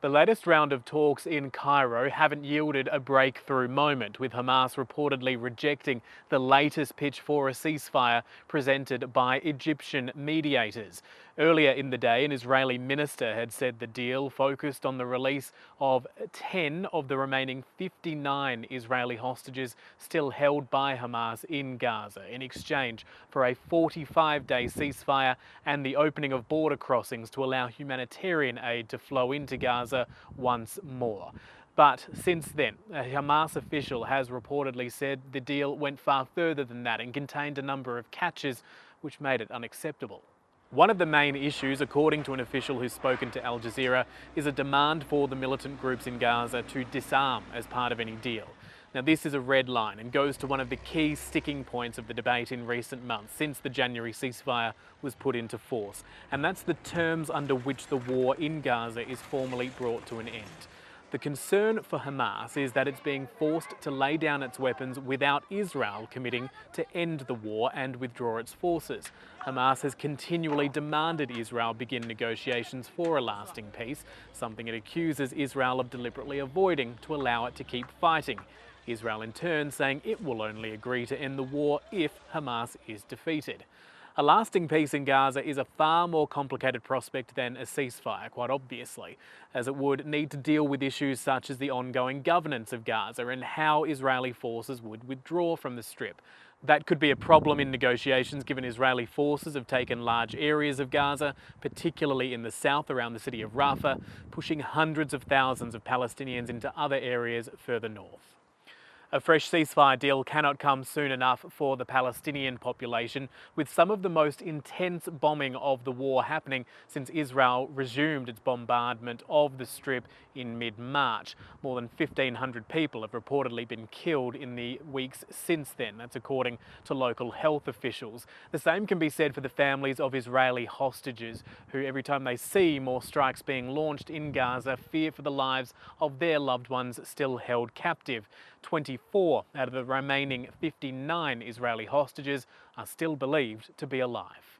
The latest round of talks in Cairo haven't yielded a breakthrough moment, with Hamas reportedly rejecting the latest pitch for a ceasefire presented by Egyptian mediators. Earlier in the day, an Israeli minister had said the deal focused on the release of 10 of the remaining 59 Israeli hostages still held by Hamas in Gaza, in exchange for a 45-day ceasefire and the opening of border crossings to allow humanitarian aid to flow into Gaza once more. But since then, a Hamas official has reportedly said the deal went far further than that and contained a number of catches which made it unacceptable. One of the main issues, according to an official who's spoken to Al Jazeera, is a demand for the militant groups in Gaza to disarm as part of any deal. Now, this is a red line and goes to one of the key sticking points of the debate in recent months since the January ceasefire was put into force, and that's the terms under which the war in Gaza is formally brought to an end. The concern for Hamas is that it's being forced to lay down its weapons without Israel committing to end the war and withdraw its forces. Hamas has continually demanded Israel begin negotiations for a lasting peace, something it accuses Israel of deliberately avoiding to allow it to keep fighting. Israel in turn saying it will only agree to end the war if Hamas is defeated. A lasting peace in Gaza is a far more complicated prospect than a ceasefire, quite obviously, as it would need to deal with issues such as the ongoing governance of Gaza and how Israeli forces would withdraw from the Strip. That could be a problem in negotiations given Israeli forces have taken large areas of Gaza, particularly in the south around the city of Rafah, pushing hundreds of thousands of Palestinians into other areas further north. A fresh ceasefire deal cannot come soon enough for the Palestinian population, with some of the most intense bombing of the war happening since Israel resumed its bombardment of the Strip in mid-March. More than 1,500 people have reportedly been killed in the weeks since then. That's according to local health officials. The same can be said for the families of Israeli hostages, who every time they see more strikes being launched in Gaza, fear for the lives of their loved ones still held captive. 24 out of the remaining 59 Israeli hostages are still believed to be alive.